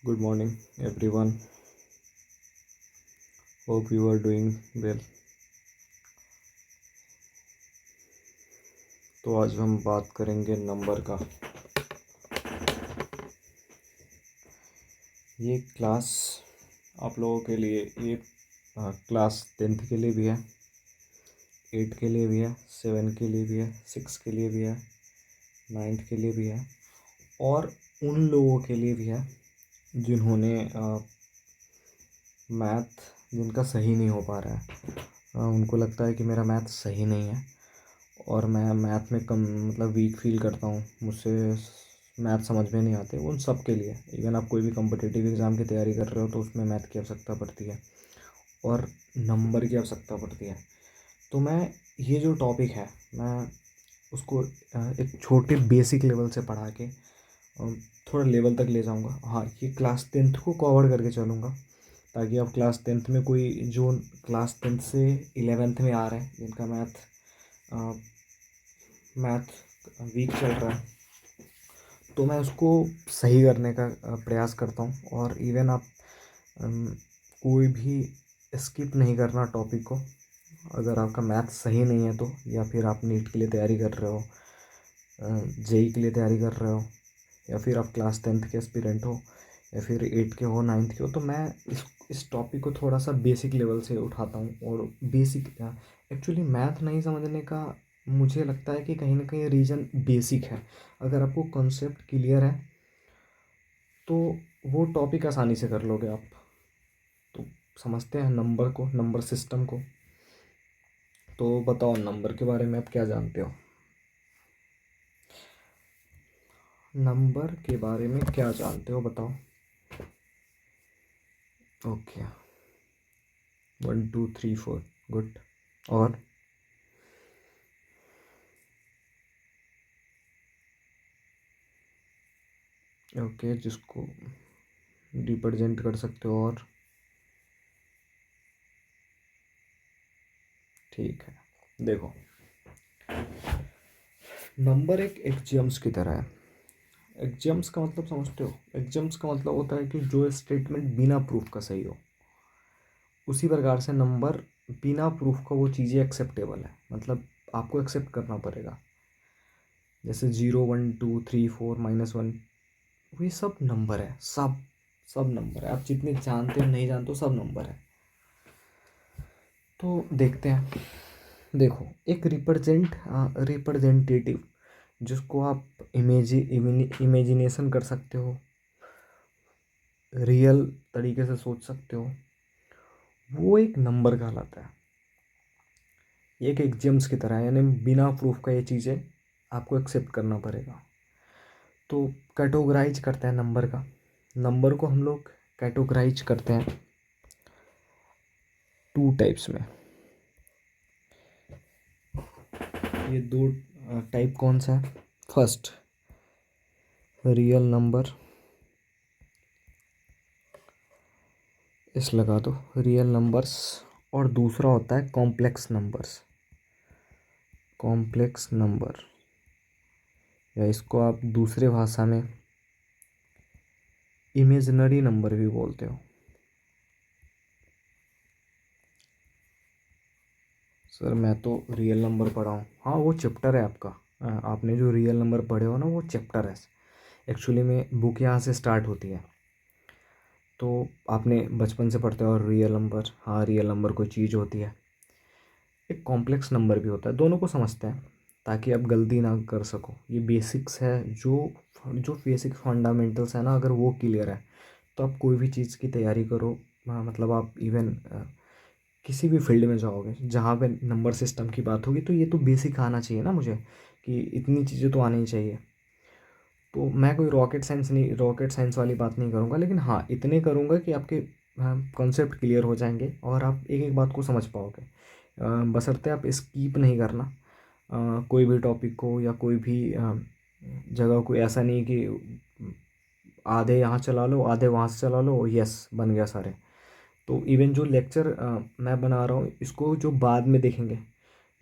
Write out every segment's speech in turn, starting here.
Good morning, everyone. Hope you are doing well. तो आज हम बात करेंगे नंबर का। ये क्लास आप लोगों के लिए ये क्लास 10th के लिए भी है, 8 के लिए भी है, 7 के लिए भी है, 6 के लिए भी है, 9th के लिए भी है और उन लोगों के लिए भी है जिन्होंने मैथ जिनका सही नहीं हो पा रहा है। उनको लगता है कि मेरा मैथ सही नहीं है और मैं मैथ में कम वीक फील करता हूँ, मुझसे मैथ समझ में नहीं आते। उन सब के लिए, इवन आप कोई भी कॉम्पिटिटिव एग्ज़ाम की तैयारी कर रहे हो तो उसमें मैथ की आवश्यकता पड़ती है और नंबर की आवश्यकता पड़ती है। तो मैं ये जो टॉपिक है मैं उसको एक छोटे बेसिक लेवल से पढ़ा के थोड़ा लेवल तक ले जाऊँगा। हाँ, ये क्लास 10th को कवर करके चलूँगा ताकि आप क्लास 10th में कोई जो क्लास 10th से 11th में आ रहे हैं जिनका मैथ वीक चल रहा है तो मैं उसको सही करने का प्रयास करता हूँ। और इवन आप कोई भी स्किप नहीं करना टॉपिक को। अगर आपका मैथ सही नहीं है तो, या फिर आप नीट के लिए तैयारी कर रहे हो, जेई के लिए तैयारी कर रहे हो, या फिर आप क्लास 10th के एस्पिरेंट हो, या फिर 8 के हो, 9th के हो, तो मैं इस टॉपिक को थोड़ा सा बेसिक लेवल से उठाता हूँ। और बेसिक एक्चुअली मैथ नहीं समझने का मुझे लगता है कि कहीं ना कहीं रीज़न बेसिक है। अगर आपको कॉन्सेप्ट क्लियर है तो वो टॉपिक आसानी से कर लोगे आप। तो समझते हैं नंबर को, नंबर सिस्टम को। तो बताओ, नंबर के बारे में आप क्या जानते हो? नंबर के बारे में क्या जानते हो बताओ। Okay, 1 2 3 4, good. और ओके, जिसको रिप्रेजेंट कर सकते हो। और ठीक है, देखो, नंबर एक एक्जियम्स की तरह है। एक्जियम्स का मतलब समझते हो? एक्जियम्स का मतलब होता है कि जो स्टेटमेंट बिना प्रूफ का सही हो। उसी प्रकार से नंबर बिना प्रूफ का वो चीज़ें एक्सेप्टेबल है, मतलब आपको एक्सेप्ट करना पड़ेगा। जैसे 0 1 2 3 4 -1, ये सब नंबर है। सब सब नंबर है। आप जितने जानते हो नहीं जानते हो, सब नंबर है। तो देखते हैं। देखो, एक रिप्रेजेंटेटिव जिसको आप इमेजिनेशन कर सकते हो, रियल तरीके से सोच सकते हो, वो एक नंबर कहलाता है। ये एक एग्जाम्स की तरह है, यानी बिना प्रूफ का ये चीज़ें आपको एक्सेप्ट करना पड़ेगा। तो कैटेगराइज करते हैं नंबर का। नंबर को हम लोग कैटेगराइज करते हैं 2 टाइप्स में। ये 2 टाइप कौन सा है? फर्स्ट, रियल नंबर, इस लगा दो, रियल नंबर्स। और दूसरा होता है कॉम्प्लेक्स नंबर्स। कॉम्प्लेक्स नंबर, या इसको आप दूसरे भाषा में इमेजिनरी नंबर भी बोलते हो। सर, मैं तो रियल नंबर पढ़ा हूँ। हाँ, वो चैप्टर है आपका। आपने जो रियल नंबर पढ़े हो ना, वो चैप्टर है। एक्चुअली में बुक यहाँ से स्टार्ट होती है। तो आपने बचपन से पढ़ते हो रियल नंबर। हाँ, रियल नंबर कोई चीज़ होती है। एक कॉम्प्लेक्स नंबर भी होता है। दोनों को समझते हैं ताकि आप गलती ना कर सको। ये बेसिक्स है, जो जो बेसिक फंडामेंटल्स है ना, अगर वो क्लियर है तो आप कोई भी चीज़ की तैयारी करो। मतलब आप इवन किसी भी फील्ड में जाओगे जहाँ पे नंबर सिस्टम की बात होगी, तो ये तो बेसिक आना चाहिए ना मुझे, कि इतनी चीज़ें तो आनी ही चाहिए। तो मैं कोई रॉकेट साइंस वाली बात नहीं करूँगा, लेकिन हाँ, इतने करूँगा कि आपके कॉन्सेप्ट क्लियर हो जाएंगे और आप एक एक बात को समझ पाओगे। बशर्ते आप स्कीप नहीं करना कोई भी टॉपिक को, या कोई भी जगह को। ऐसा नहीं कि आधे यहाँ चला लो, आधे वहाँ से चला लो, यस बन गया सारे। तो इवन जो लेक्चर मैं बना रहा हूँ, इसको जो बाद में देखेंगे,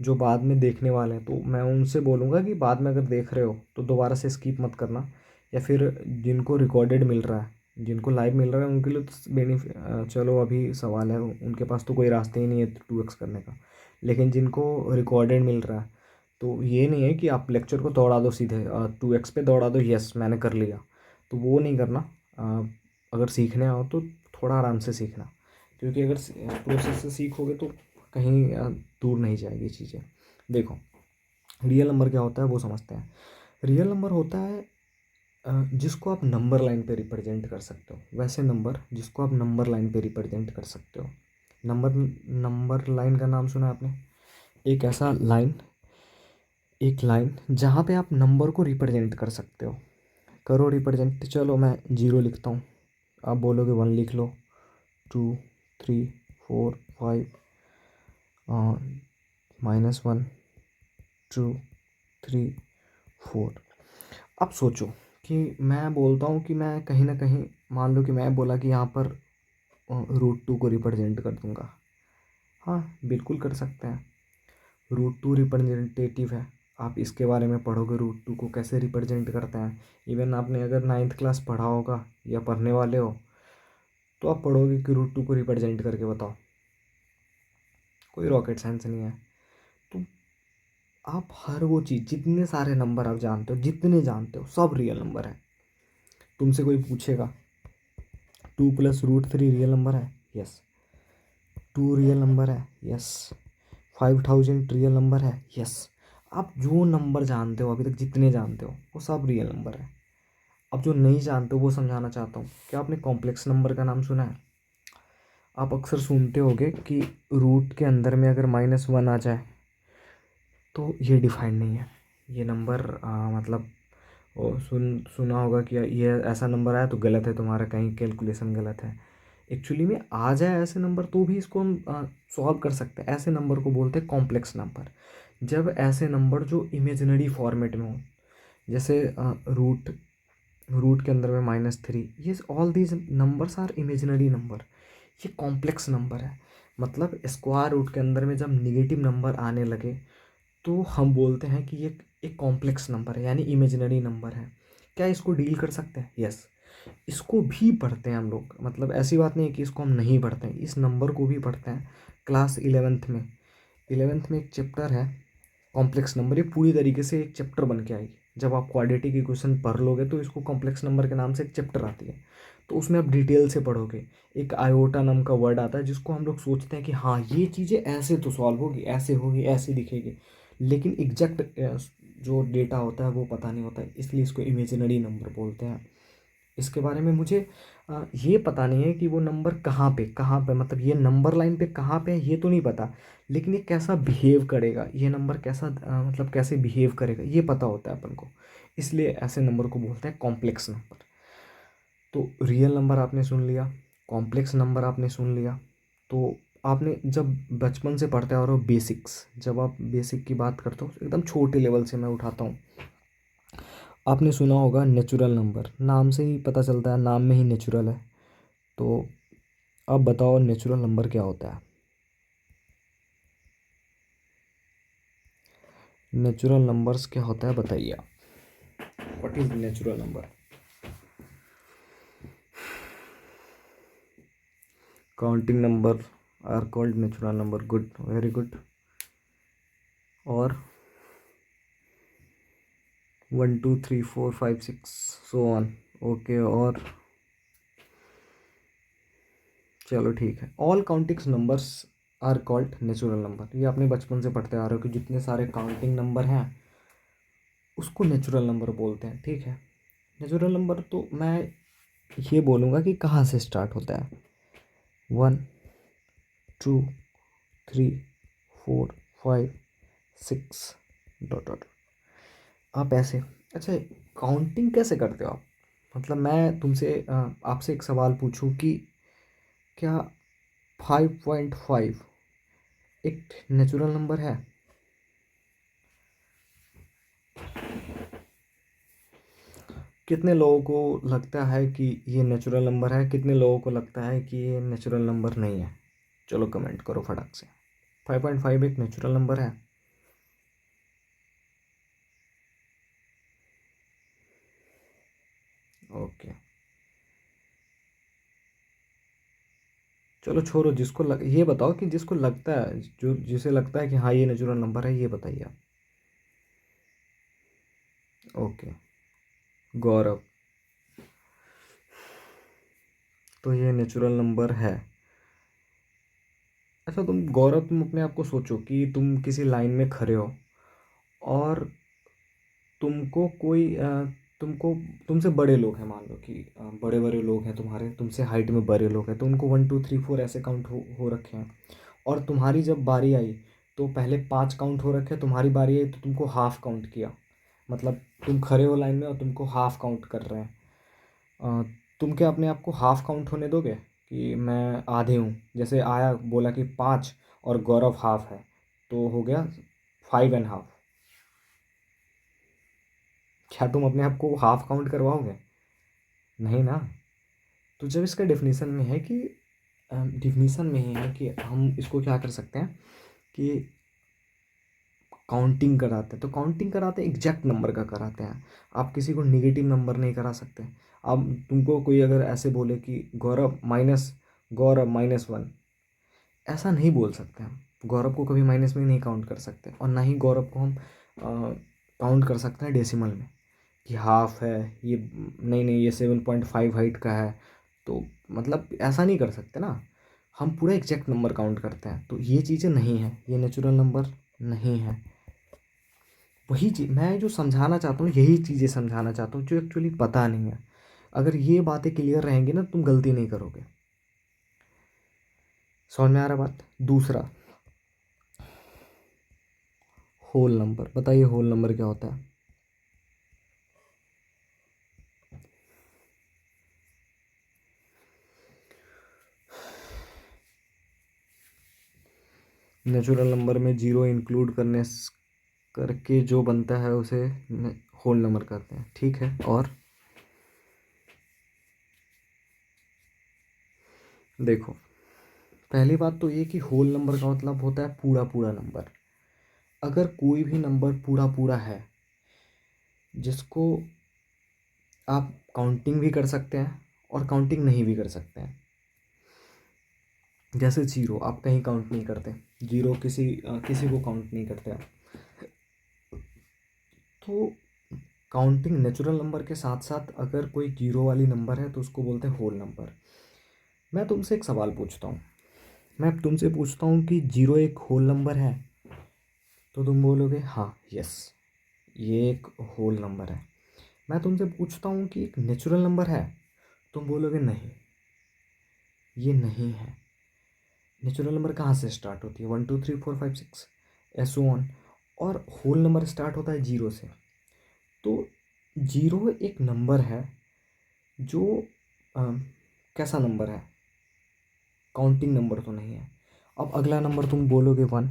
जो बाद में देखने वाले हैं, तो मैं उनसे बोलूँगा कि बाद में अगर देख रहे हो तो दोबारा से स्किप मत करना। या फिर जिनको रिकॉर्डेड मिल रहा है जिनको लाइव मिल रहा है उनके लिए तो बेनिफिट, चलो अभी सवाल है, उनके पास तो कोई रास्ते ही नहीं है 2x करने का। लेकिन जिनको रिकॉर्डेड मिल रहा है, तो ये नहीं है कि आप लेक्चर को दौड़ा दो सीधे 2x पे दौड़ा दो, यस मैंने कर लिया, तो वो नहीं करना। अगर सीखने आओ तो थोड़ा आराम से सीखना, क्योंकि अगर प्रोसेस से सीखोगे तो कहीं दूर नहीं जाएगी चीज़ें। देखो, रियल नंबर क्या होता है वो समझते हैं। रियल नंबर होता है जिसको आप नंबर लाइन पे रिप्रेजेंट कर सकते हो, वैसे नंबर जिसको आप नंबर लाइन पे रिप्रेजेंट कर सकते हो। नंबर नंबर लाइन का नाम सुना है आपने? एक ऐसा लाइन, एक लाइन जहाँ पे आप नंबर को रिप्रेजेंट कर सकते हो। करो रिप्रेजेंट, चलो मैं 0 लिखता हूँ, आप बोलोगे 1 लिख लो, 2 3 4 5 -1 2 3 4। अब सोचो कि मैं बोलता हूँ कि मैं कहीं ना कहीं, मान लो कि मैं बोला कि यहाँ पर √2 को रिप्रेजेंट कर दूंगा। हाँ बिल्कुल कर सकते हैं, √2 रिप्रेजेंटेटिव है। आप इसके बारे में पढ़ोगे √2 को कैसे रिप्रेजेंट करते हैं। इवन आपने अगर 9th क्लास पढ़ा होगा या पढ़ने वाले हो, तो आप पढ़ोगे कि √2 को रिप्रेजेंट करके बताओ, कोई रॉकेट साइंस नहीं है। तो आप हर वो चीज़, जितने सारे नंबर आप जानते हो, जितने जानते हो सब रियल नंबर है। तुमसे कोई पूछेगा 2 + √3 रियल नंबर है, यस। 2 रियल नंबर है, यस। 5000 रियल नंबर है, यस। आप जो नंबर जानते हो अभी तक, जितने जानते हो वो सब रियल नंबर है। अब जो नहीं जानते हो वो समझाना चाहता हूँ। क्या आपने कॉम्प्लेक्स नंबर का नाम सुना है? आप अक्सर सुनते होगे कि रूट के अंदर में अगर -1 आ जाए तो ये डिफाइंड नहीं है ये नंबर। मतलब वो सुना होगा कि ये ऐसा नंबर आया तो गलत है तुम्हारा, कहीं कैलकुलेशन गलत है। एक्चुअली में आ जाए ऐसे नंबर तो भी इसको हम सॉल्व कर सकते हैं। ऐसे नंबर को बोलते हैं कॉम्प्लेक्स नंबर। जब ऐसे नंबर जो इमेजिनरी फॉर्मेट में हो, जैसे रूट रूट के अंदर में -3, ये all these numbers are imaginary number, ये कॉम्प्लेक्स नंबर है। मतलब स्क्वायर रूट के अंदर में जब निगेटिव नंबर आने लगे तो हम बोलते हैं कि ये एक कॉम्प्लेक्स नंबर है, यानी इमेजिनरी नंबर है। क्या इसको डील कर सकते हैं? यस, इसको भी पढ़ते हैं हम लोग। मतलब ऐसी बात नहीं है कि इसको हम नहीं पढ़ते हैं, इस नंबर को भी पढ़ते हैं। क्लास 11th में, 11th में एक चैप्टर है कॉम्प्लेक्स नंबर, ये पूरी तरीके से एक चैप्टर बन के आएगी। जब आप क्वाड्रेटिक इक्वेशन पढ़ लोगे तो इसको कॉम्प्लेक्स नंबर के नाम से एक चैप्टर आती है, तो उसमें आप डिटेल से पढ़ोगे। एक आयोटा नाम का वर्ड आता है जिसको हम लोग सोचते हैं कि हाँ ये चीज़ें ऐसे तो सॉल्व होगी, ऐसे होगी, ऐसे दिखेगी, लेकिन एग्जैक्ट जो डेटा होता है वो पता नहीं होता है, इसलिए इसको इमेजिनरी नंबर बोलते हैं। इसके बारे में मुझे ये पता नहीं है कि वो नंबर कहाँ पे, मतलब ये नंबर लाइन पे कहाँ पे है ये तो नहीं पता, लेकिन ये कैसा बिहेव करेगा, ये नंबर कैसा मतलब कैसे बिहेव करेगा ये पता होता है अपन को। इसलिए ऐसे नंबर को बोलते हैं कॉम्प्लेक्स नंबर। तो रियल नंबर आपने सुन लिया, कॉम्प्लेक्स नंबर आपने सुन लिया। तो आपने जब बचपन से पढ़ते आ रहे हो बेसिक्स, जब आप बेसिक की बात करते हो एकदम छोटे लेवल से मैं उठाता हूँ, आपने सुना होगा नेचुरल नंबर, नाम से ही पता चलता है, नाम में ही नेचुरल है। तो अब बताओ नेचुरल नंबर क्या होता है? नेचुरल नंबर्स क्या होता है बताइए आप, what is natural number? Counting number are called natural number, good, very good. और 1 2 3 4 5 6 सो ऑन, ओके। और चलो ठीक है, all counting numbers are called natural number. ये आपने बचपन से पढ़ते आ रहे हो कि जितने सारे काउंटिंग नंबर हैं उसको नेचुरल नंबर बोलते हैं, ठीक है। नेचुरल नंबर तो मैं ये बोलूँगा कि कहाँ से स्टार्ट होता है, 1 2 3 4 5 6 डॉट डॉट, आप ऐसे। अच्छा, काउंटिंग कैसे करते हो आप? मतलब मैं तुमसे आपसे एक सवाल पूछूं कि क्या 5.5 एक नेचुरल नंबर है? कितने लोगों को लगता है कि ये नेचुरल नंबर है, कितने लोगों को लगता है कि ये नेचुरल नंबर नहीं है? चलो कमेंट करो फटाक से। 5.5 एक नेचुरल नंबर है? ओके, चलो छोड़ो, ये बताओ कि जिसको लगता है, जो जिसे लगता है कि हाँ ये नेचुरल नंबर है, ये बताइए आप। ओके, गौरव। तो ये नेचुरल नंबर है। अच्छा तुम गौरव, तुम अपने आप को सोचो कि तुम किसी लाइन में खड़े हो और तुमको कोई तुमको तुमसे बड़े लोग हैं, मान लो कि बड़े बड़े लोग हैं तुम्हारे, तुमसे हाइट में बड़े लोग हैं, तो उनको 1 2 3 4 ऐसे काउंट हो रखे हैं। और तुम्हारी जब बारी आई तो पहले 5 काउंट हो रखे, तुम्हारी बारी आई तो तुमको हाफ काउंट किया। मतलब तुम खड़े हो लाइन में और तुमको हाफ काउंट कर रहे हैं। अ, तुम क्या अपने आप को हाफ काउंट होने दोगे कि मैं आधे हूँ? जैसे आया बोला कि 5 और गौरव हाफ है, तो हो गया 5 1/2। क्या तुम अपने आप को हाफ काउंट करवाओगे? नहीं ना। तो जब इसका डेफिनेशन में है कि डेफिनेशन में ही है कि हम इसको क्या कर सकते हैं कि काउंटिंग कराते हैं, तो काउंटिंग कराते हैं एग्जैक्ट नंबर का कराते हैं। आप किसी को निगेटिव नंबर नहीं करा सकते। अब तुमको कोई अगर ऐसे बोले कि गौरव -1, ऐसा नहीं बोल सकते हम। गौरव को कभी माइनस में नहीं काउंट कर सकते, और ना ही गौरव को हम काउंट कर सकते हैं डेसिमल में कि हाफ है ये। नहीं नहीं, ये 7.5 हाइट का है, तो मतलब ऐसा नहीं कर सकते ना। हम पूरा एग्जैक्ट नंबर काउंट करते हैं, तो ये चीज़ें नहीं हैं, ये नेचुरल नंबर नहीं है। वही चीज़ मैं जो समझाना चाहता हूँ, यही चीज़ें समझाना चाहता हूँ जो एक्चुअली पता नहीं है। अगर ये बातें क्लियर रहेंगी ना, तुम गलती नहीं करोगे। समझ में आ रहा बात? दूसरा, होल नंबर। बताइए होल नंबर क्या होता है? नेचुरल नंबर में जीरो इंक्लूड करके जो बनता है उसे होल नंबर कहते हैं, ठीक है। और देखो, पहली बात तो ये कि होल नंबर का मतलब होता है पूरा पूरा नंबर। अगर कोई भी नंबर पूरा पूरा है, जिसको आप काउंटिंग भी कर सकते हैं और काउंटिंग नहीं भी कर सकते हैं। जैसे जीरो आप कहीं काउंट नहीं करते, जीरो किसी को काउंट नहीं करते आप। तो काउंटिंग नेचुरल नंबर के साथ साथ अगर कोई जीरो वाली नंबर है तो उसको बोलते हैं होल नंबर। मैं तुमसे एक सवाल पूछता हूँ, मैं तुमसे पूछता हूँ कि जीरो एक होल नंबर है, तो तुम बोलोगे हाँ यस, ये एक होल नंबर है। मैं तुमसे पूछता हूँ कि एक नेचुरल नंबर है, तुम बोलोगे नहीं, ये नहीं है। नेचुरल नंबर कहाँ से स्टार्ट होती है? 1 2 3 4 5 6 ऐसो ऑन। और होल नंबर स्टार्ट होता है जीरो से। तो जीरो एक नंबर है जो कैसा नंबर है? काउंटिंग नंबर तो नहीं है। अब अगला नंबर तुम बोलोगे 1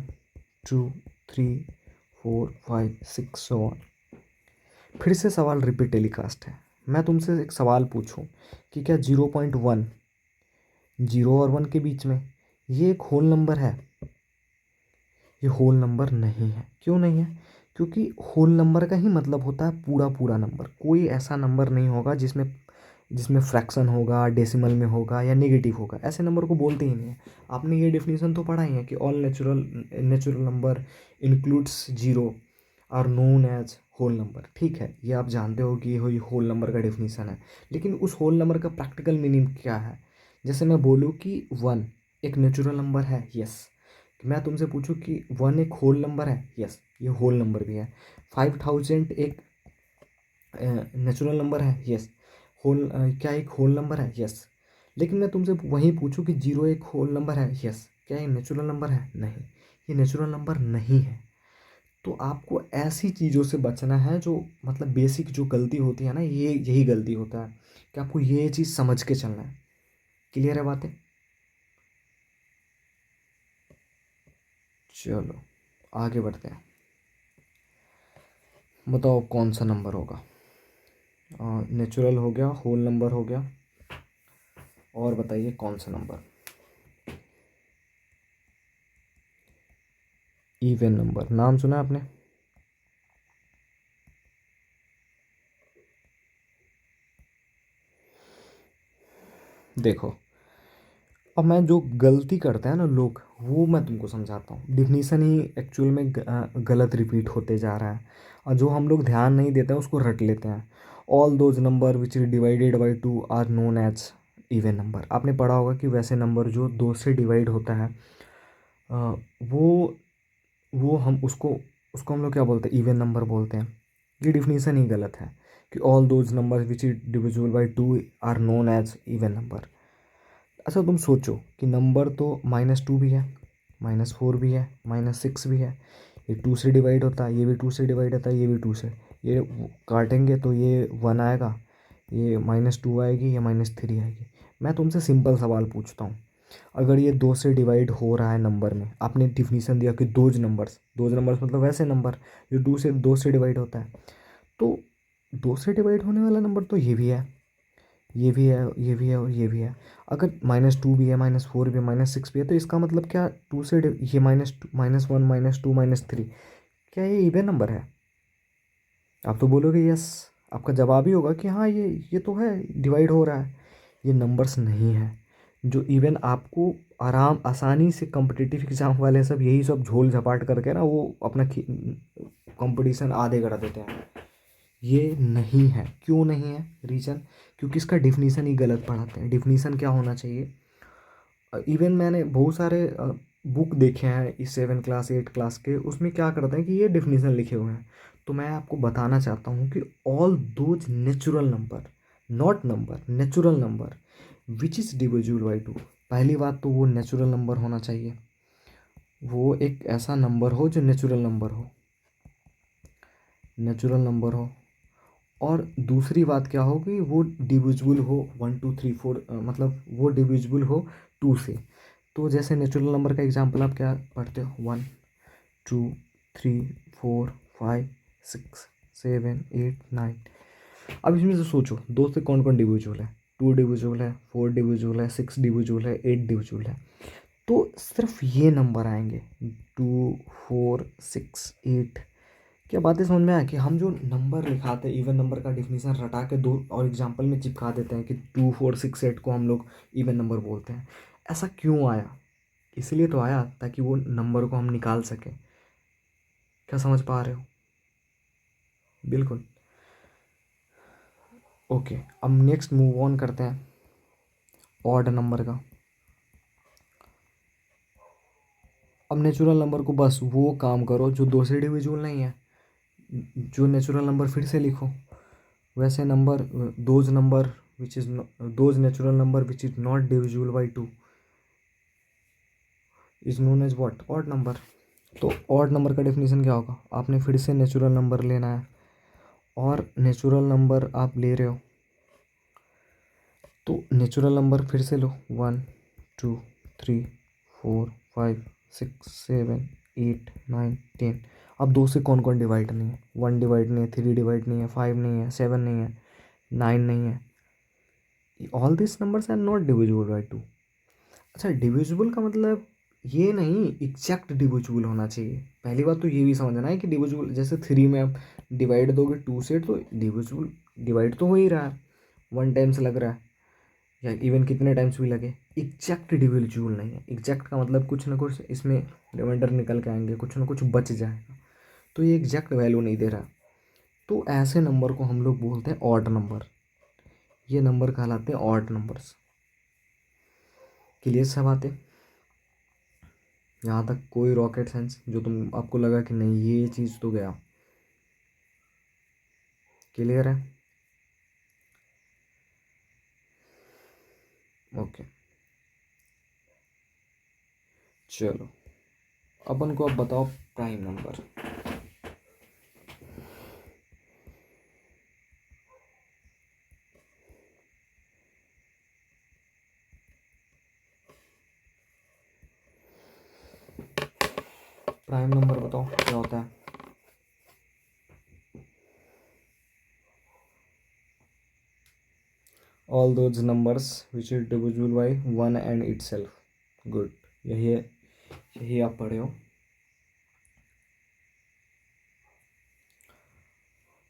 2 3 4 5 6 सो ऑन। फिर से सवाल रिपीट टेलीकास्ट है। मैं तुमसे एक सवाल पूछूं कि क्या 0.1, जीरो और वन के बीच में, ये एक होल नंबर है? ये होल नंबर नहीं है। क्यों नहीं है? क्योंकि होल नंबर का ही मतलब होता है पूरा पूरा नंबर। कोई ऐसा नंबर नहीं होगा जिसमें जिसमें फ्रैक्शन होगा, डेसिमल में होगा या नेगेटिव होगा, ऐसे नंबर को बोलते ही नहीं है। आपने ये डेफिनेशन तो पढ़ा ही है कि all natural natural number includes zero are known as whole number. ठीक है, ये आप जानते हो कि ये होल नंबर का डेफिनेशन है। लेकिन उस होल नंबर का प्रैक्टिकल मीनिंग क्या है? जैसे मैं बोलूँ कि वन एक नेचुरल नंबर है, यस। मैं तुमसे पूछूं कि वन एक होल नंबर है, यस, ये होल नंबर भी है। 5000 एक नेचुरल नंबर है, यस। क्या एक होल नंबर है? यस। लेकिन मैं तुमसे वहीं पूछूं कि जीरो एक होल नंबर है, यस, क्या ये नेचुरल नंबर है? नहीं, ये नेचुरल नंबर नहीं है। तो आपको ऐसी चीज़ों से बचना है जो मतलब बेसिक जो गलती होती है ना, ये यही गलती होता है कि आपको ये चीज़ समझ के चलना है। क्लियर है बातें? चलो आगे बढ़ते हैं। बताओ कौन सा नंबर होगा? नेचुरल हो गया, होल नंबर हो गया, और बताइए कौन सा नंबर? इवन नंबर, नाम सुना है आपने? देखो, अब मैं जो गलती करते हैं ना लोग, वो मैं तुमको समझाता हूँ। डिफिनीसन ही एक्चुअल में गलत रिपीट होते जा रहा है, और जो हम लोग ध्यान नहीं देते हैं उसको रट लेते हैं। All those number which is divided by two are known as even number. आपने पढ़ा होगा कि वैसे नंबर जो दो से डिवाइड होता है, वो हम उसको उसको हम लोग क्या बोलते हैं, इवन नंबर बोलते हैं। ये डिफिनीसन ही गलत है कि all those number which is divisible by two are known as even number. अच्छा तुम सोचो कि नंबर तो -2 भी है, -4 भी है, -6 भी है। ये 2 से डिवाइड होता है, ये भी 2 से डिवाइड होता है, ये भी 2 से। ये काटेंगे तो ये 1 आएगा, ये -2 आएगी, या -3 आएगी। मैं तुमसे सिंपल सवाल पूछता हूँ, अगर ये 2 से डिवाइड हो रहा है नंबर में, आपने डिफिनीसन दिया कि दोज नंबर्स मतलब वैसे नंबर जो 2 से डिवाइड होता है, तो 2 से डिवाइड होने वाला नंबर तो ये भी है, ये भी है, ये भी है, और ये भी है। अगर -2 भी है, -4 भी है, -6 भी है, तो इसका मतलब क्या, ये -1 -2 -3, क्या ये इवन नंबर है? आप तो बोलोगे यस, आपका जवाब ही होगा कि हाँ ये तो है, डिवाइड हो रहा है। ये नंबर्स नहीं है जो इवन आपको आराम आसानी से, कॉम्पिटिटिव एग्जाम वाले सब यही सब झोल झपाट करके ना वो अपना कंपटीशन आधे करा देते हैं। ये नहीं है। क्यों नहीं है? रीज़न, क्योंकि इसका डिफिनीसन ही गलत पढ़ाते हैं। डिफिनीसन क्या होना चाहिए, इवन मैंने बहुत सारे बुक देखे हैं इस 7 क्लास 8 क्लास के, उसमें क्या करते हैं कि ये डिफिनीसन लिखे हुए हैं। तो मैं आपको बताना चाहता हूँ कि all those natural number, not number, natural number which is divisible by to. पहली बात तो वो नेचुरल नंबर होना चाहिए, वो एक ऐसा नंबर हो जो नेचुरल नंबर हो, नेचुरल नंबर हो। और दूसरी बात क्या हो कि वो डिविजिबल हो 1 2 3 4, मतलब वो डिविजिबल हो 2 से। तो जैसे नेचुरल नंबर का एग्जांपल आप क्या पढ़ते हो, 1 2 3 4 5 6 7 8 9। अब इसमें से सोचो दो से कौन कौन डिविजिबल है, 2 डिविजिबल है, 4 डिविजिबल है, 6 डिविजिबल है, 8 डिविजिबल है। तो सिर्फ ये नंबर आएंगे, 2 4 6 8। क्या बातें समझ में आया कि हम जो नंबर लिखाते हैं, इवन नंबर का डिफिनीसन रटा के दो और एग्जाम्पल में चिपका देते हैं कि 2 4 6 8 को हम लोग इवन नंबर बोलते हैं। ऐसा क्यों आया? इसलिए तो आया ताकि वो नंबर को हम निकाल सकें। क्या समझ पा रहे हो? बिल्कुल। ओके, अब नेक्स्ट मूव ऑन करते हैं ऑड नंबर का। अब नेचुरल नंबर को बस वो काम करो जो दो से डिविजिबल नहीं है, जो नेचुरल नंबर फिर से लिखो। वैसे number, those number which is, those natural number which is not divisible by two is known as what, odd number. तो ऑड नंबर का डेफिनेशन क्या होगा? आपने फिर से नेचुरल नंबर लेना है, और नेचुरल नंबर आप ले रहे हो तो नेचुरल नंबर फिर से लो, 1 2 3 4 5 6 7 8 9 10। अब दो से कौन कौन डिवाइड नहीं है? 1 डिवाइड नहीं है, 3 डिवाइड नहीं है, 5 नहीं है, 7 नहीं है, 9 नहीं है। All this numbers are not divisible by two. अच्छा, डिविजिबल का मतलब ये नहीं एग्जैक्ट डिविजिबल होना चाहिए। पहली बात तो ये भी समझना है कि डिविजिबल, जैसे 3 में आप डिवाइड दोगे 2 से तो डिविजिबल डिवाइड तो हो ही रहा है, 1 टाइम्स लग रहा है, या इवन कितने टाइम्स भी लगे, एग्जैक्ट डिविजिबल नहीं है। एग्जैक्ट का मतलब कुछ ना कुछ इसमें रिमाइंडर निकल के आएंगे, कुछ ना कुछ बच जाएगा, तो ये एग्जैक्ट वैल्यू नहीं दे रहा। तो ऐसे नंबर को हम लोग बोलते हैं ऑड नंबर। ये नंबर कहलाते हैं ऑड नंबर्स। क्लियर सब बातें? यहाँ तक कोई रॉकेट साइंस जो तुम आपको लगा कि नहीं ये चीज़ तो गया? क्लियर है? ओके, चलो अपन को अब बताओ प्राइम नंबर। प्राइम नंबर बताओ क्या होता है? All those numbers which is divisible by 1 and itself. Good, यही है, यही आप पढ़े हो।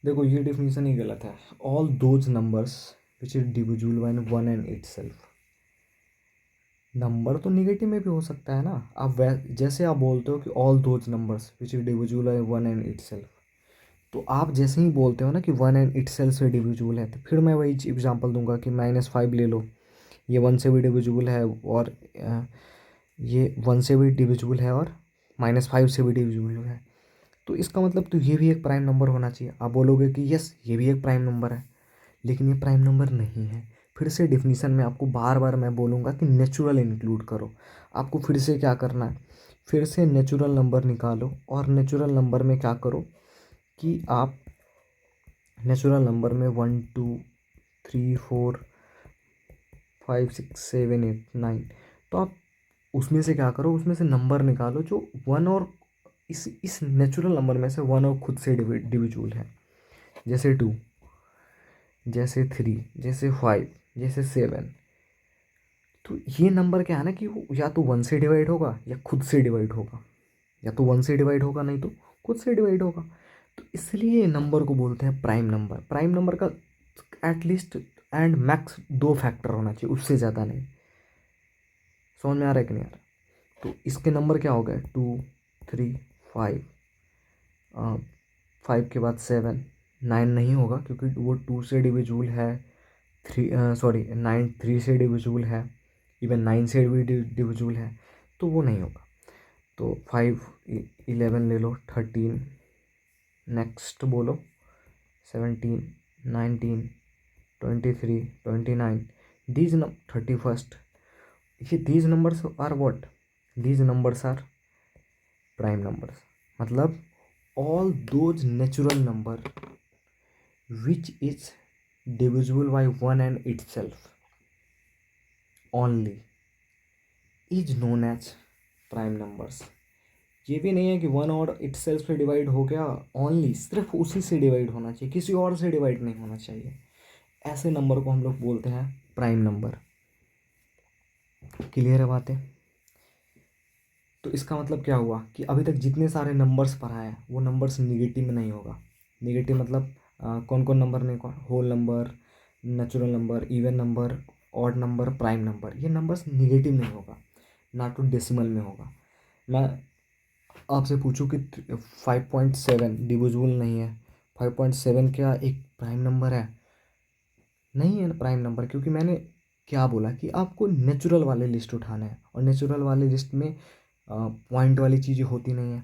देखो ये डिफिनीशन ही गलत है। All those numbers which is divisible by 1 and itself, number तो निगेटिव में भी हो सकता है ना। आप जैसे आप बोलते हो कि all those numbers which is divisible by one and itself, तो आप जैसे ही बोलते हो ना कि वन एंड इटसेल्फ से डिविजिबल है, तो फिर मैं वही एग्जांपल दूंगा कि -5 ले लो, ये वन से भी डिविजिबल है, और ये वन से भी डिविजिबल है, और -5 से भी डिविजिबल है। तो इसका मतलब तो ये भी एक प्राइम नंबर होना चाहिए। आप बोलोगे कि यस ये भी एक प्राइम नंबर है, लेकिन ये प्राइम नंबर नहीं है। फिर से डेफिनीशन में आपको बार बार मैं बोलूँगा कि नेचुरल इंक्लूड करो। आपको फिर से क्या करना है, फिर से नेचुरल नंबर निकालो, और नेचुरल नंबर में क्या करो कि आप नेचुरल नंबर में 1 2 3 4 5 6 7 8 9, तो आप उसमें से क्या करो, उसमें से नंबर निकालो जो वन और इस नेचुरल नंबर में से वन और खुद से डिविजिबल है। जैसे 2, जैसे 3, जैसे 5, जैसे 7। तो ये नंबर क्या है ना कि वो या तो वन से डिवाइड होगा या खुद से डिवाइड होगा, या तो वन से डिवाइड होगा नहीं तो खुद से डिवाइड होगा। तो इसलिए नंबर को बोलते हैं प्राइम नंबर। प्राइम नंबर का एटलीस्ट एंड मैक्स 2 फैक्टर होना चाहिए, उससे ज़्यादा नहीं। समझ में आ रहा है कि नहीं आ रहा? तो इसके नंबर क्या हो गए, 2 3 5, 5 के बाद 7, 9 नहीं होगा क्योंकि वो 2 से डिविजिबल है, 3 सॉरी 9 3 से डिविजिबल है, इवन 9 से भी डिविजिबल है, तो वो नहीं होगा। तो 5 11 ले लो, 13, नेक्स्ट बोलो 17 19 23 29, दीज 31st, ये these numbers are what, these numbers are prime numbers. मतलब all those natural number which is divisible by one and itself only is known as prime numbers। ये भी नहीं है कि वन और इटसेल्फ से डिवाइड हो गया, ओनली सिर्फ उसी से डिवाइड होना चाहिए, किसी और से डिवाइड नहीं होना चाहिए। ऐसे नंबर को हम लोग बोलते हैं प्राइम नंबर। क्लियर है बातें? तो इसका मतलब क्या हुआ कि अभी तक जितने सारे नंबर्स पढ़ाए हैं वो नंबर्स निगेटिव में नहीं होगा। निगेटिव मतलब कौन कौन नंबर नहीं, कौन whole number, natural number, even number, odd number, prime number, ये नंबर्स निगेटिव नहीं होगा, ना तो डेसिमल में होगा। मैं आपसे पूछूं कि 5.7 डिविजिबल नहीं है, 5.7 क्या एक प्राइम नंबर है? नहीं है प्राइम नंबर, क्योंकि मैंने क्या बोला कि आपको नेचुरल वाले लिस्ट उठाना है, और नेचुरल वाले लिस्ट में पॉइंट वाली चीज़ें होती नहीं है।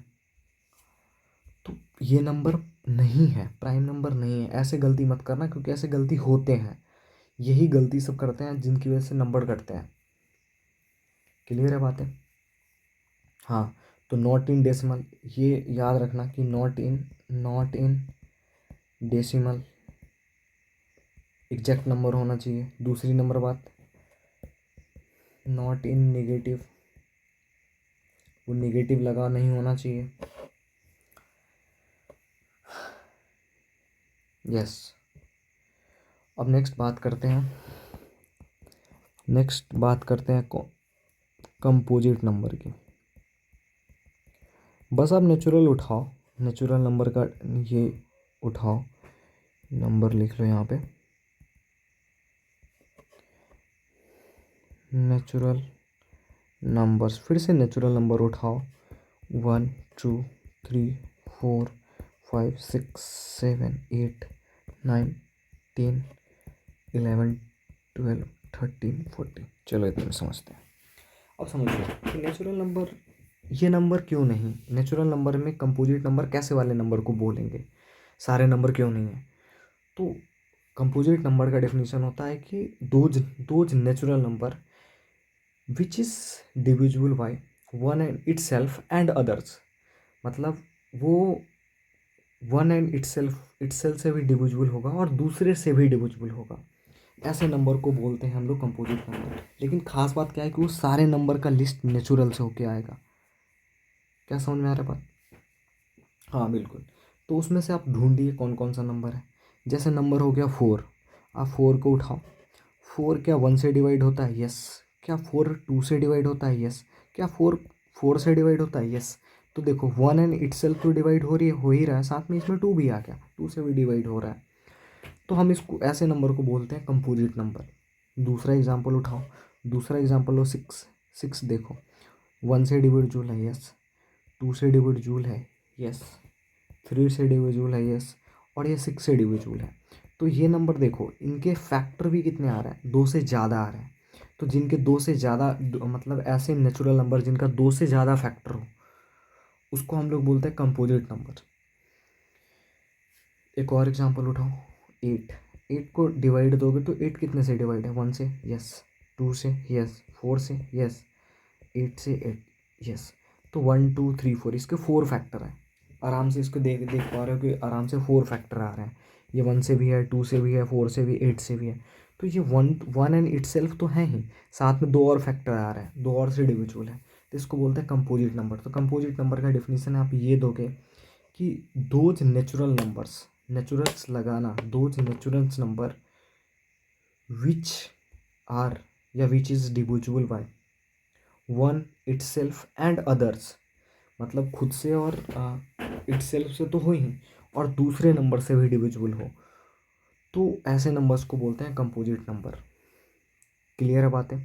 तो ये नंबर नहीं है, प्राइम नंबर नहीं है। ऐसे गलती मत करना, क्योंकि ऐसे गलती होते हैं। यही गलती सब करते हैं जिनकी वजह से नंबर कटते हैं। क्लियर है बातें? हाँ, तो नॉट इन डेसिमल, ये याद रखना कि not in decimal exact number होना चाहिए। दूसरी नंबर बात, नॉट इन नेगेटिव, वो नेगेटिव लगा नहीं होना चाहिए। यस। अब नेक्स्ट बात करते हैं कंपोजिट नंबर की। बस आप नेचुरल उठाओ, नेचुरल नंबर का ये उठाओ, नंबर लिख लो यहाँ पे, नेचुरल नंबर्स। फिर से नेचुरल नंबर उठाओ, 1 2 3 4 5 6 7 8 9 10 11 12 13 14। चलो इतना में समझते हैं। अब समझिए कि नेचुरल नंबर, ये नंबर क्यों नहीं, नेचुरल नंबर में कंपोजिट नंबर कैसे वाले नंबर को बोलेंगे, सारे नंबर क्यों नहीं है? तो कंपोजिट नंबर का डेफिनेशन होता है कि those natural number which is divisible by one and itself and others. मतलब वो वन एंड इटसेल्फ से भी डिविजिबल होगा और दूसरे से भी डिविजिबल होगा। ऐसे नंबर को बोलते हैं हम लोग कंपोजिट नंबर। लेकिन खास बात क्या है कि वो सारे नंबर का लिस्ट नेचुरल से होके आएगा। क्या समझ में आ रहा है बात? हाँ बिल्कुल। तो उसमें से आप ढूंढिए कौन कौन सा नंबर है। जैसे नंबर हो गया 4, आप 4 को उठाओ। 4 क्या 1 से डिवाइड होता है? यस। क्या 4 2 से डिवाइड होता है? यस। क्या 4 4 से डिवाइड होता है? यस। तो देखो 1 एंड इटसेल्फ तो डिवाइड हो ही रहा है, साथ में इसमें 2 भी आ गया, 2 से भी डिवाइड हो रहा है। तो हम इसको ऐसे नंबर को बोलते हैं कंपोजिट नंबर। दूसरा एग्जाम्पल उठाओ, दूसरा एग्जाम्पल हो 6। 6 देखो, 1 से डिविजिबल है, यस। 2 से डिविजिबल है, यस। 3 से डिविजिबल है, यस। और ये 6 से डिविजिबल है। तो ये नंबर देखो, इनके फैक्टर भी कितने आ रहे हैं, 2 से ज़्यादा आ रहे हैं। तो जिनके 2 से ज़्यादा, मतलब ऐसे नेचुरल नंबर जिनका 2 से ज़्यादा फैक्टर हो, उसको हम लोग बोलते हैं कंपोजिट नंबर। एक और एग्जांपल उठाओ, 8। 8 को डिवाइड दोगे तो 8 कितने से डिवाइड है, 1 से, यस। 2 से, यस। 4 से, यस। 8 से, 8, यस। तो 1 2 3 4 इसके 4 फैक्टर हैं। आराम से इसको देख देख पा रहे हो कि आराम से 4 फैक्टर आ रहे हैं। ये 1 से भी है, 2 से भी है, 4 से भी, 8 से भी है। तो ये वन एंड इट सेल्फ तो है ही, साथ में 2 और फैक्टर आ रहे हैं, 2 और से डिविजिबल है। तो इसको बोलते हैं कंपोजिट नंबर। तो कंपोजिट नंबर का डिफिनीसन आप ये दोगे कि दोज नेचुरल नंबर्स, नेचुरल्स लगाना, those naturals number which are या which is divisible by one itself and others, मतलब खुद से और इट सेल्फ से तो हो ही, और दूसरे नंबर से भी डिविजिबल हो, तो ऐसे नंबर्स को बोलते हैं कंपोजिट नंबर। क्लियर है बातें?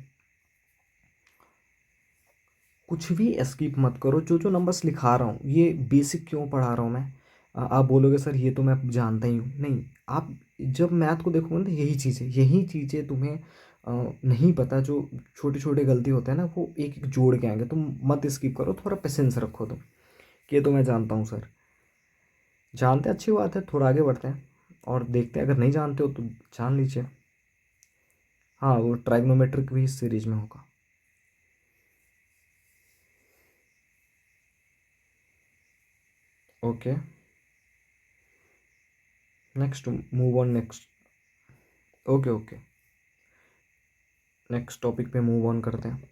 कुछ भी एस्किप मत करो, जो जो नंबर्स लिखा रहा हूँ ये बेसिक क्यों पढ़ा रहा हूँ मैं। आप बोलोगे सर ये तो मैं जानता ही हूँ, नहीं। आप जब मैथ को देखोगे ना, यही चीज़ें तुम्हें नहीं पता, जो छोटे छोटे गलती होते हैं ना, वो एक एक जोड़ के आएंगे। तुम मत स्किप करो, थोड़ा पेशेंस रखो तुम, कि ये तो मैं जानता हूँ सर। जानते अच्छी बात है, थोड़ा आगे बढ़ते हैं और देखते हैं। अगर नहीं जानते हो तो जान लीजिए। हाँ, वो ट्राइग्नोमेट्रिक भी इस सीरीज में होगा। Okay, next, move on next. Okay okay, next topic पे मूव ऑन करते हैं।